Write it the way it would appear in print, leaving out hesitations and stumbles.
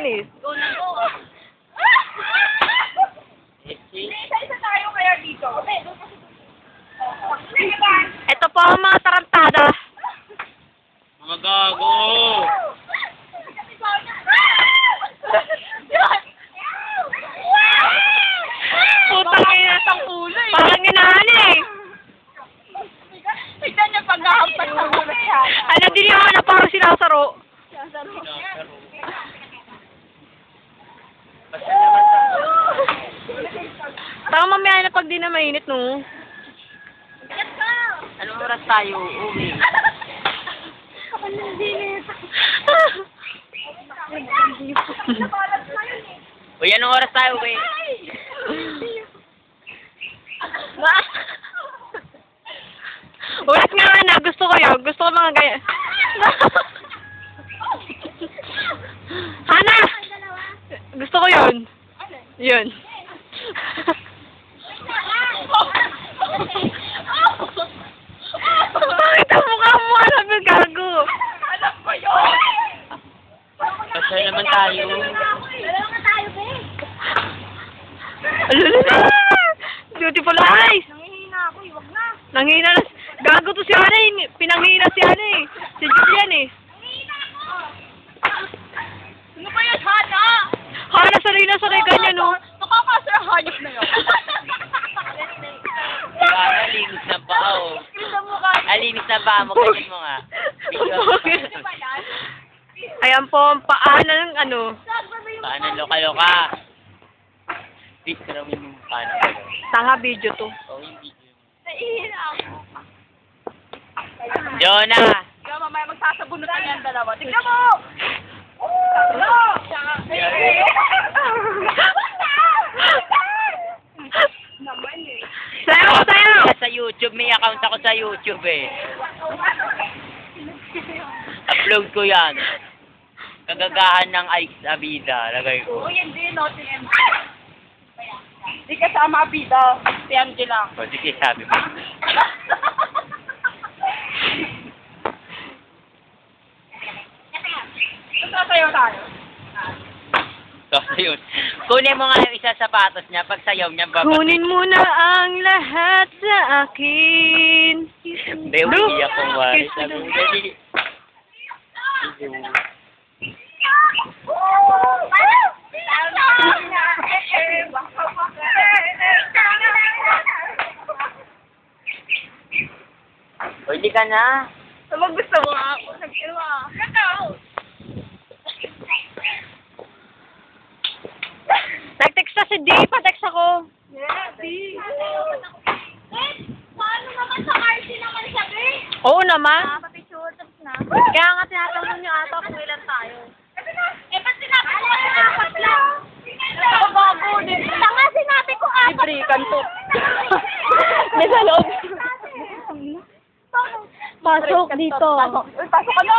Promise. Go na go. Isa-isa tayo kaya dito. Ito po ang mga tarantada. Mga gago! Putang ina. Parang inahan eh. Tignan niya pag-ahampas sa ulo siya. Ano din yung ano, parang sinasaro. Parang mamaya na pag di na mainit, no? Anong oras tayo uwi? Uy, anong oras tayo uwi? Ulit nga na, gusto ko yun. Gusto ko mga gaya. Hana! Gusto ko yun. Yun. Bakit ang mukha mo? Alam mo, gago. Alam ko yun! Kasal naman tayo. Alam nga tayo, be. Alala! Beautiful eyes! Nangihina ako, iwag na. Nanghina na. Gago to si Ana eh. Pinanghina si Ana eh. Si Julian eh. Nangihina ako. Ano ba yun, Hana? Hana, sanay na sanay ganyan, no? Nakakasar hayop na yun. Alinis na ba? Oh. Alinis na ba? Ganyan mo nga. Ayan po ang paano ng ano. Paano loka-loka? Please, karawin mo paano. Tanga video to. Oh, yung video. Nahihina ako. Jonah! Ikaw, mamaya magsasabunutan yan dalawa. Tignan mo! No! Naman eh. Sayo, sayo! Sa YouTube, may account ako sa YouTube eh. Upload ko yan. Kagagahan ng Ice Abida. Lagay ko. Uy, hindi, no, si MJ. Hindi kasama bida. Si MJ lang. O, sige, sabi mo. Sasayaw tayo. So, yun. Kunin mo nga yung isa sapatos niya. Pag sayaw niya, babalik. Kunin mo na ang lahat sa akin. Bewi iyak ko ba? Sabi mo, dali. O, hindi ka na. Sabag gusto mo nga ako. Nag-iwa. Kakao. Nag-text na si D. Pa-text ako. Yeah, di. Paano naman sa RC naman siya, be? Oo naman. Papicture, tapos na. Kaya nga tinatanong niyo ata kung ilan tayo. Ba't sinabi ko kayo apat lang? Bago, tanga sinabi ko apat. Libre, kanto. May sa loob. Pasok dito. Pasok ka na.